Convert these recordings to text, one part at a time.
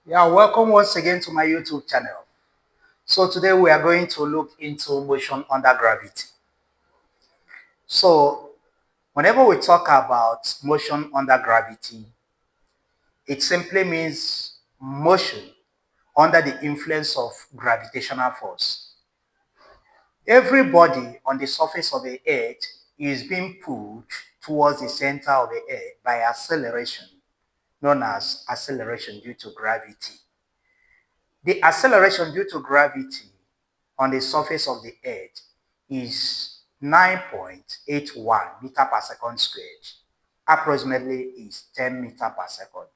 Yeah, welcome once again to my YouTube channel. So today we are going to look into motion under gravity. So whenever we talk about motion under gravity, it simply means motion under the influence of gravitational force. Every body on the surface of the earth is being pulled towards the center of the earth by acceleration, known as acceleration due to gravity. The acceleration due to gravity on the surface of the earth is 9.81 meter per second squared. Approximately is 10 meter per second.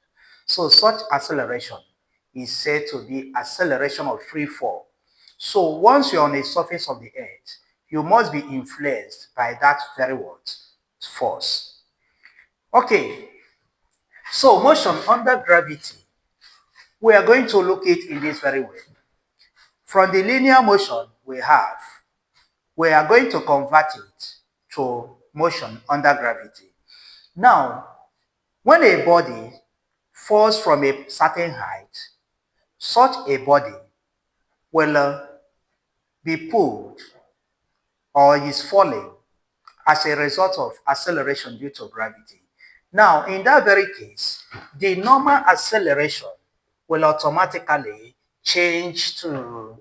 So such acceleration is said to be acceleration of free fall. So once you're on the surface of the earth, you must be influenced by that very what? Force. Okay, so motion under gravity, we are going to look it in this very way. From the linear motion we are going to convert it to motion under gravity. Now, when a body falls from a certain height, such a body will be pulled or is falling as a result of acceleration due to gravity. Now, in that very case, the normal acceleration will automatically change to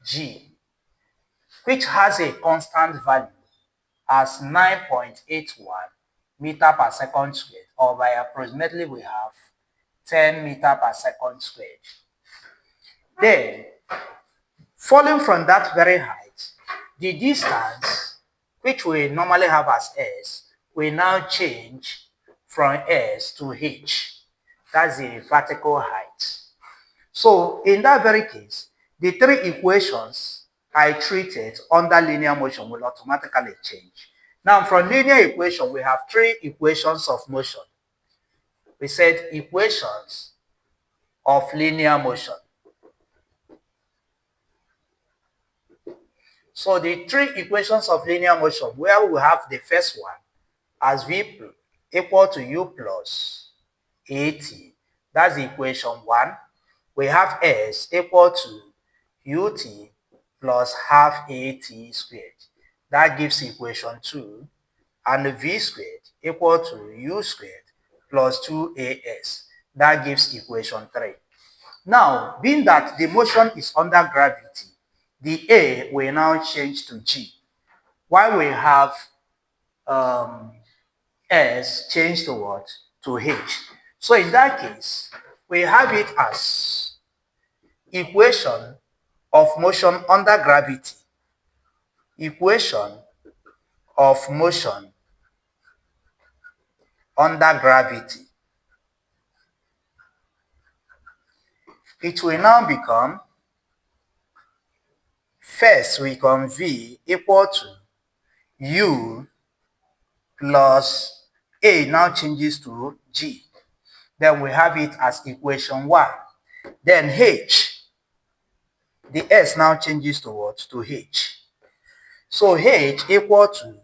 g, which has a constant value as 9.81 meter per second squared, or by approximately we have 10 meter per second squared. Then, falling from that very height, the distance, which we normally have as s, will now change from s to h. That's the vertical height. So in that very case, the three equations I treated under linear motion will automatically change. Now from linear equation, we have three equations of motion. We said equations of linear motion. So the three equations of linear motion, where we have the first one as v equal to u plus at, that's the equation 1. We have s equal to ut plus half at squared. That gives equation 2. And v squared equal to u squared plus 2as. That gives equation 3. Now, being that the motion is under gravity, the a will now change to g, while we have s changed to what? To h. So in that case, we have it as equation of motion under gravity. Equation of motion under gravity. It will now become, first we can v equal to u plus a now changes to g. Then we have it as equation 1. Then h, the s now changes to what? To h. So h equal to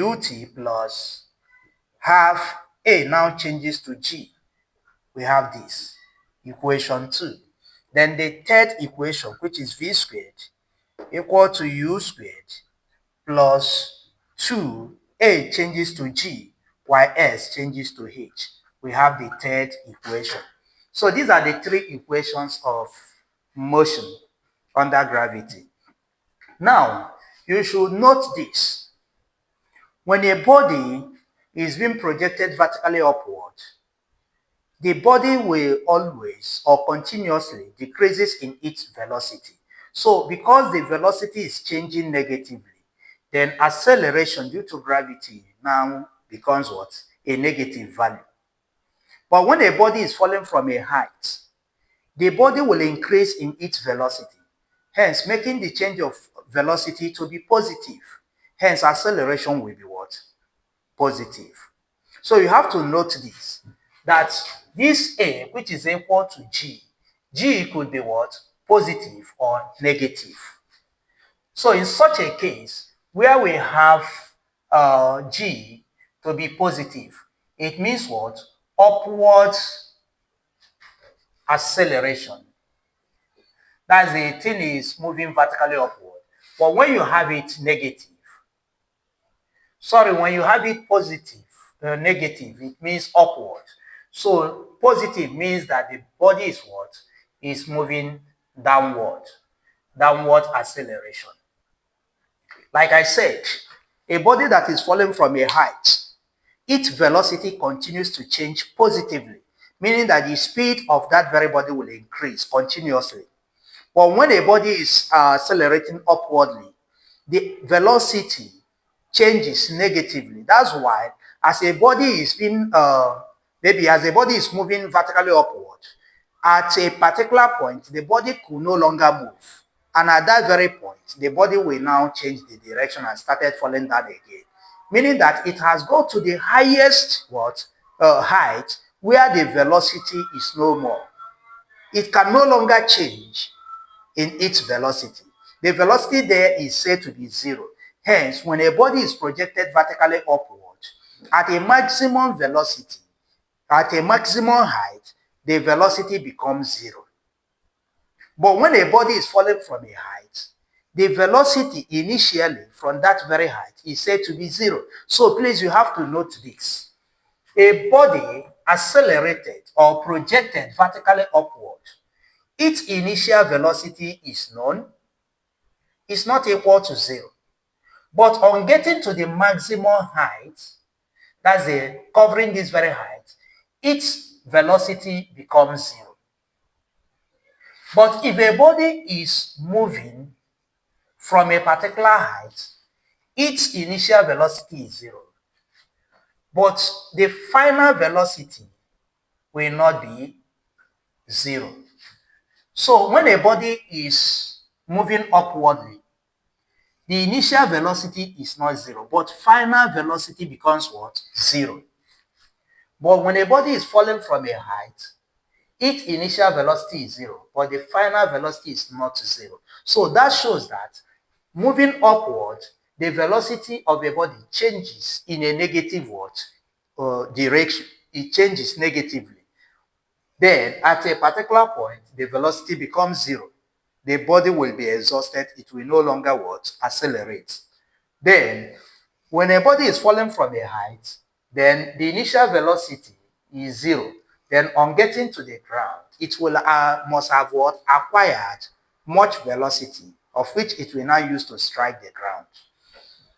ut plus half a now changes to g. We have this, equation 2. Then the third equation, which is v squared, equal to u squared plus 2a changes to g, while s changes to h. We have the third equation. So these are the three equations of motion under gravity. Now, you should note this. When a body is being projected vertically upward, the body will always or continuously decreases in its velocity. So because the velocity is changing negatively, then acceleration due to gravity now becomes what? A negative value. But when a body is falling from a height, the body will increase in its velocity, hence making the change of velocity to be positive. Hence acceleration will be what? Positive. So you have to note this, that this a, which is equal to g could be what? Positive or negative. So in such a case, where we have g to be positive, it means what? Upward acceleration. That's the thing is moving vertically upward. But when you have it negative, sorry, when you have it positive, negative, it means upward. So positive means that the body is what? Is moving downward, downward acceleration. Like I said, a body that is falling from a height, its velocity continues to change positively, meaning that the speed of that very body will increase continuously. But when a body is accelerating upwardly, the velocity changes negatively. That's why as a body is being, maybe as a body is moving vertically upward, at a particular point, the body could no longer move. And at that very point, the body will now change the direction and started falling down again. Meaning that it has got to the highest height where the velocity is no more. It can no longer change in its velocity. The velocity there is said to be zero. Hence, when a body is projected vertically upward at a maximum velocity, at a maximum height, the velocity becomes zero. But when a body is falling from a height, the velocity initially from that very height is said to be zero. So please, you have to note this. A body accelerated or projected vertically upward, its initial velocity is known, is not equal to zero. But on getting to the maximum height, that's covering this very height, its velocity becomes zero. But if a body is moving from a particular height, its initial velocity is zero. But the final velocity will not be zero. So when a body is moving upwardly, the initial velocity is not zero, but final velocity becomes what? Zero. But when a body is falling from a height, its initial velocity is zero, but the final velocity is not zero. So that shows that moving upward, the velocity of a body changes in a negative direction. It changes negatively. Then at a particular point, the velocity becomes zero. The body will be exhausted. It will no longer accelerate. Then when a body is falling from a height, then the initial velocity is zero. Then on getting to the ground, it will must have acquired much velocity, of which it will now use to strike the ground.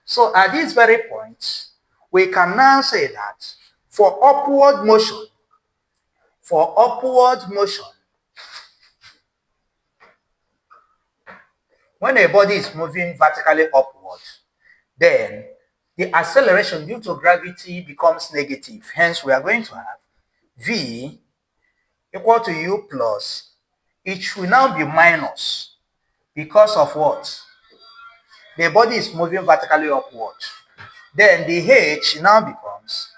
So at this very point, we can now say that for upward motion, when a body is moving vertically upward, then the acceleration due to gravity becomes negative. Hence, we are going to have V equal to U plus. It should now be minus because of what? The body is moving vertically upward. Then the H now becomes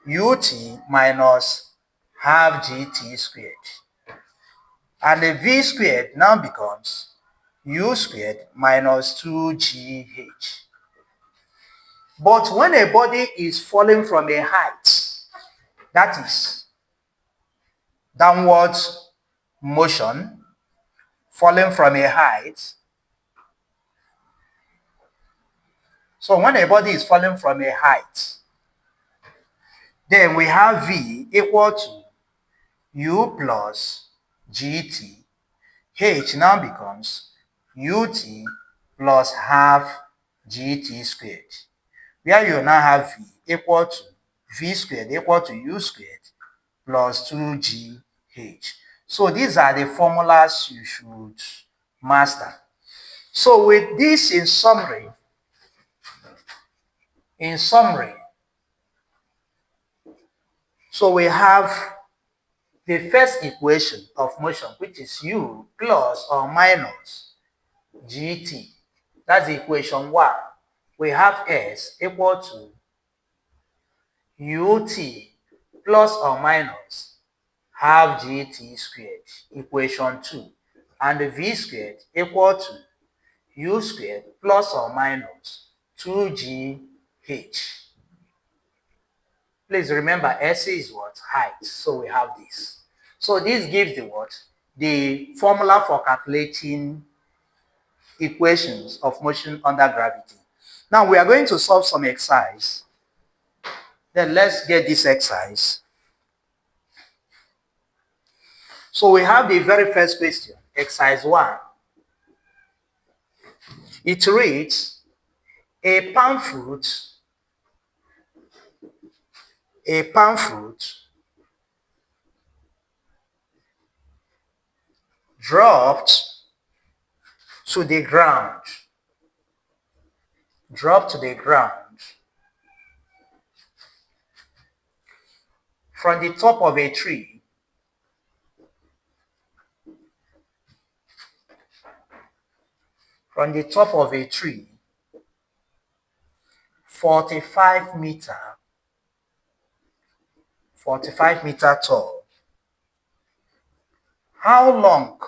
UT minus half GT squared. And the V squared now becomes U squared minus 2GH. But when a body is falling from a height, that is downward motion, falling from a height. So when a body is falling from a height, then we have V equal to U plus GT. H now becomes UT plus half GT squared. Where you now have V equal to V squared equal to U squared plus 2GH. So these are the formulas you should master. So with this in summary, so we have the first equation of motion, which is U plus or minus GT. That's equation 1. We have S equal to UT plus or minus half GT squared, equation 2. And the V squared equal to U squared plus or minus 2GH. Please remember, S is what? Height. So we have this. So this gives the what? The formula for calculating equations of motion under gravity. Now we are going to solve some exercise. Then let's get this exercise. So we have the very first question, exercise 1. It reads, a palm fruit dropped to the ground, from the top of a tree, from the top of a tree, 45 meter tall. How long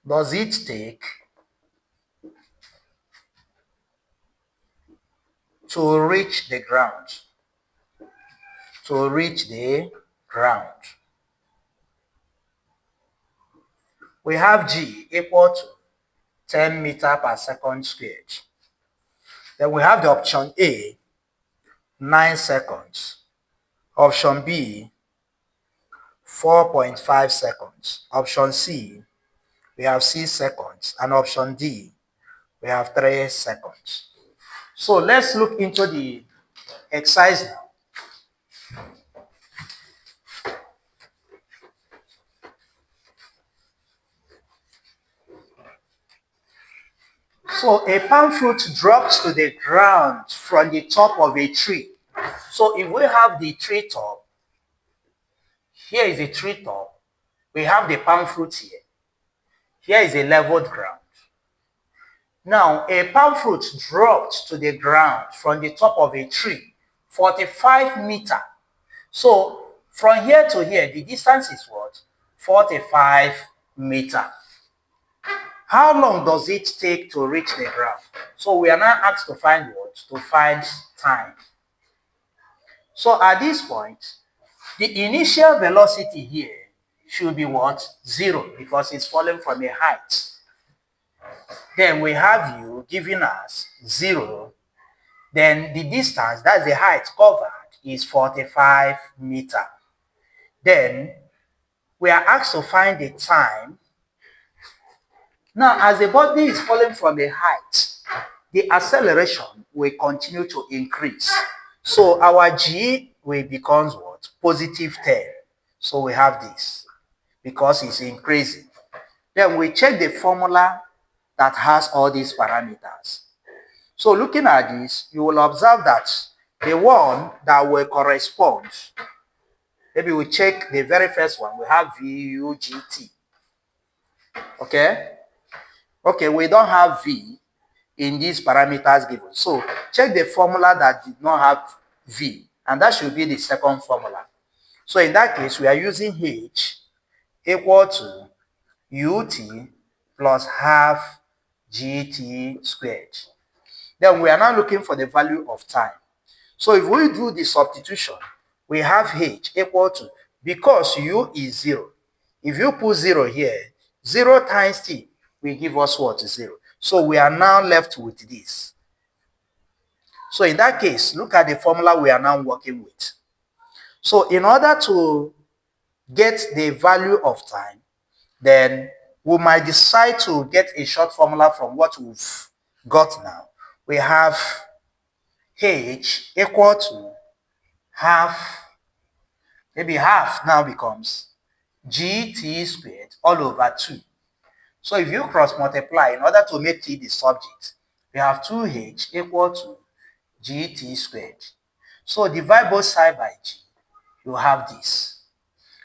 does it take to reach the ground? We have G equal to 10 meter per second squared. Then we have the option A, 9 seconds. Option B, 4.5 seconds. Option C, we have 6 seconds. And option D, we have 3 seconds. So let's look into the exercise now. So a palm fruit drops to the ground from the top of a tree. So if we have the tree top, here is a tree top, we have the palm fruit here. Here is a leveled ground. Now, a palm fruit dropped to the ground from the top of a tree, 45 meter. So from here to here, the distance is what? 45 meter. How long does it take to reach the ground? So we are now asked to find what? To find time. So at this point, the initial velocity here should be what? 0, because it's falling from a height. Then we have u giving us 0. Then the distance, that's the height covered, is 45 meter. Then we are asked to find the time. Now, as the body is falling from a height, the acceleration will continue to increase. So our g will becomes what? Positive 10. So we have this because it's increasing. Then we check the formula that has all these parameters. So looking at this, you will observe that the one that will correspond, maybe we check the very first one, we have VUGT. Okay? Okay, we don't have V in these parameters given. So check the formula that did not have V, and that should be the second formula. So in that case, we are using H equal to UT plus half GT squared. Then we are now looking for the value of time. So if we do the substitution, we have H equal to, because U is 0, if you put 0 here, 0 times T will give us what? 0. So we are now left with this. So in that case, look at the formula we are now working with. So in order to get the value of time, then we might decide to get a short formula from what we've got now. We have H equal to half, maybe half now becomes GT squared all over 2. So if you cross multiply, in order to make T the subject, we have 2H equal to GT squared. So divide both sides by G, you have this.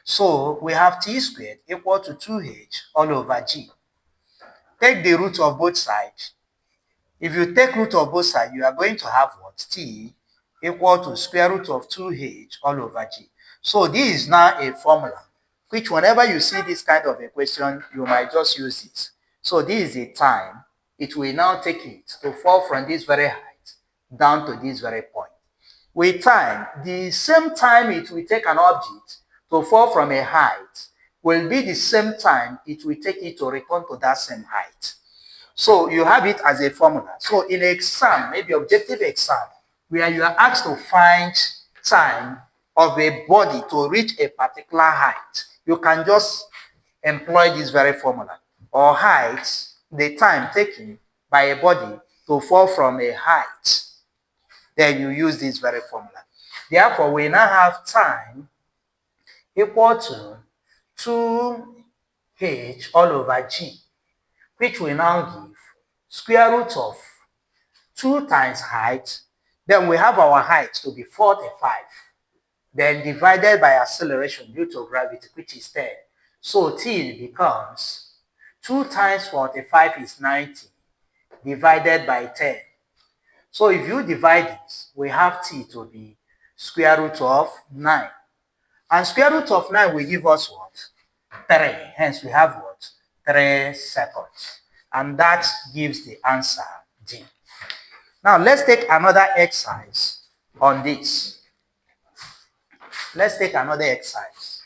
So we have T squared equal to 2H all over G. Take the root of both sides. If you take root of both sides, you are going to have what? T equal to square root of 2H all over G. So this is now a formula, which whenever you see this kind of equation, you might just use it. So this is a time. It will now take it to fall from this very height down to this very point. with time, the same time it will take an object to fall from a height will be the same time it will take it to return to that same height. So you have it as a formula. So in an exam, maybe objective exam, where you are asked to find time of a body to reach a particular height, you can just employ this very formula. Or height, the time taken by a body to fall from a height. Then you use this very formula. Therefore, we now have time equal to 2h all over g, which will now give square root of 2 times height. Then we have our height to be 45. Then divided by acceleration due to gravity, which is 10. So t becomes 2 times 45 is 90 divided by 10. So if you divide this, we have t to be square root of 9. And square root of 9 will give us what? 3. Hence we have what? 3 seconds. And that gives the answer D. Now let's take another exercise on this. Let's take another exercise.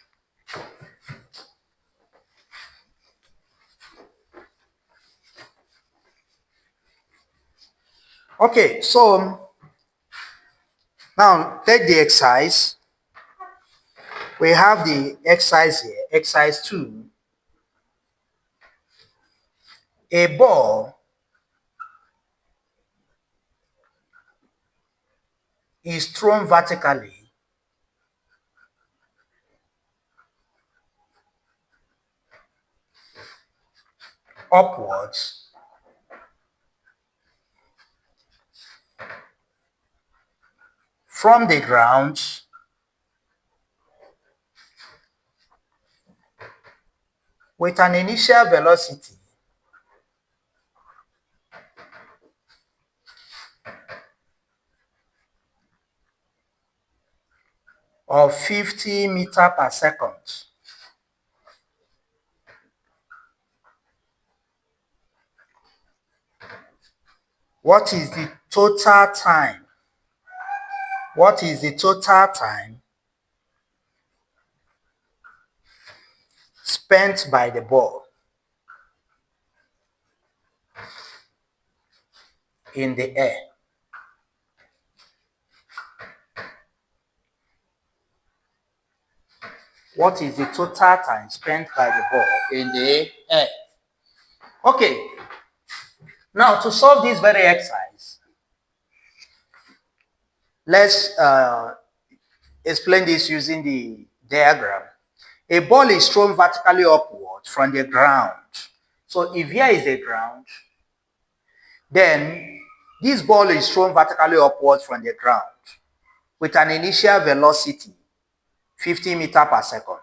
Okay, so now take the exercise. We have the exercise here, exercise 2. A ball is thrown vertically upwards from the ground with an initial velocity of 50 meters per second. What is the total time? What is the total time spent by the ball in the air? What is the total time spent by the ball in the air? Okay, now to solve this very exercise, let's explain this using the diagram. A ball is thrown vertically upward from the ground. So if here is the ground, then this ball is thrown vertically upward from the ground with an initial velocity 50 meters per second.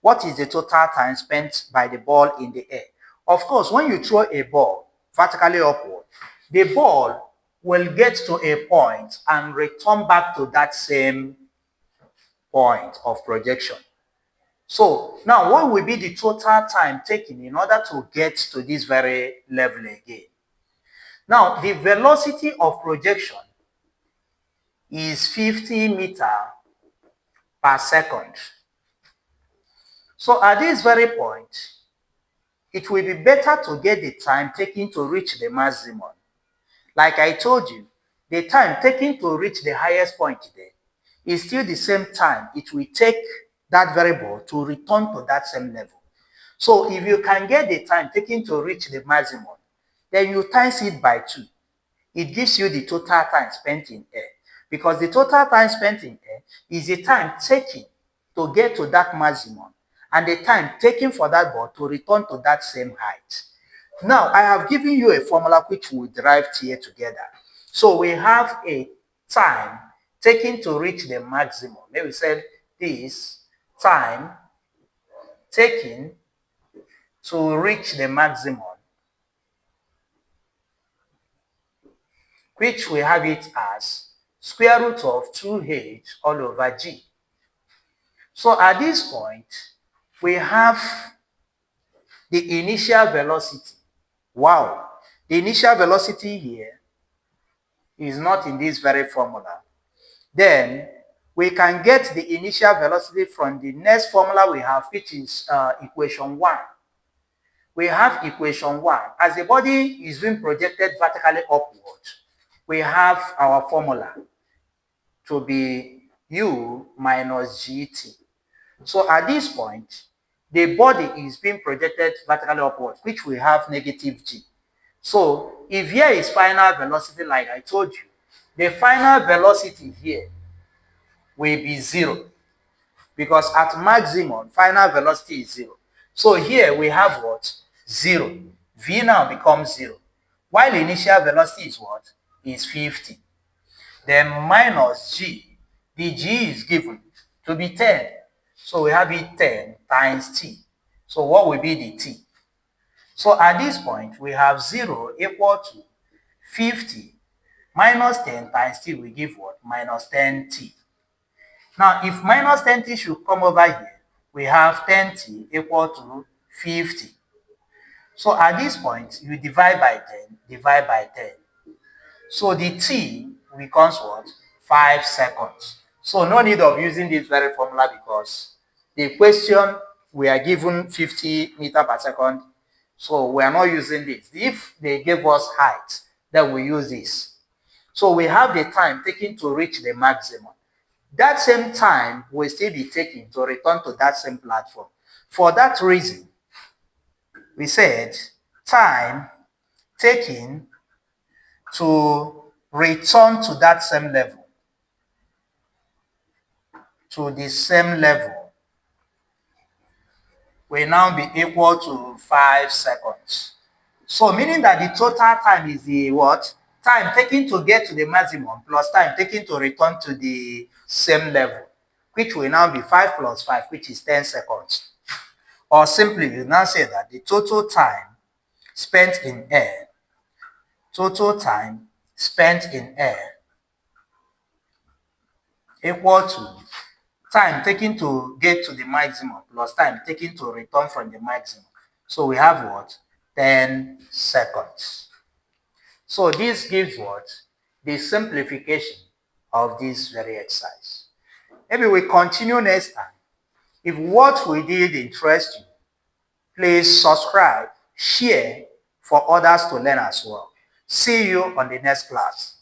What is the total time spent by the ball in the air? Of course, when you throw a ball vertically upward, the ball will get to a point and return back to that same point of projection. So now what will be the total time taken in order to get to this very level again? Now the velocity of projection is 50 meters per second. So at this very point, it will be better to get the time taken to reach the maximum. Like I told you, the time taken to reach the highest point there is still the same time it will take that variable to return to that same level. So if you can get the time taken to reach the maximum, then you times it by 2. It gives you the total time spent in air. Because the total time spent in air is the time taken to get to that maximum and the time taken for that ball to return to that same height. Now, I have given you a formula which we derived here together. So we have a time taken to reach the maximum. Maybe we said this time taken to reach the maximum, which we have it as square root of 2h all over g. So at this point, we have the initial velocity. Wow, the initial velocity here is not in this very formula. Then we can get the initial velocity from the next formula we have, which is equation 1. We have equation 1. As the body is being projected vertically upward, we have our formula to be u minus gt. So at this point, the body is being projected vertically upwards, which we have negative g. So if here is final velocity, like I told you, the final velocity here will be 0, because at maximum, final velocity is 0. So here we have what? 0. V now becomes 0. While initial velocity is what? Is 50. Then minus g. The g is given to be 10. So we have it 10 times t. So what will be the t? So at this point, we have 0 equal to 50 minus 10 times t will give what? Minus 10t. Now, if minus 10t should come over here, we have 10t equal to 50. So at this point, you divide by 10, divide by 10. So the t becomes what? 5 seconds. So no need of using this very formula, because the question we are given 50 meter per second. So we are not using this. If they gave us height, then we use this. So we have the time taken to reach the maximum. That same time will still be taken to return to that same platform. For that reason, we said time taken to return to that same level, to the same level, will now be equal to 5 seconds. So meaning that the total time is the what? Time taken to get to the maximum plus time taken to return to the same level, which will now be 5 plus 5, which is 10 seconds. Or simply, you now say that the total time spent in air, total time spent in air equal to time taken to get to the maximum plus time taken to return from the maximum. So we have what? 10 seconds. So this gives what? The simplification of this very exercise. Maybe we continue next time. If what we did interests you, please subscribe, share for others to learn as well. See you on the next class.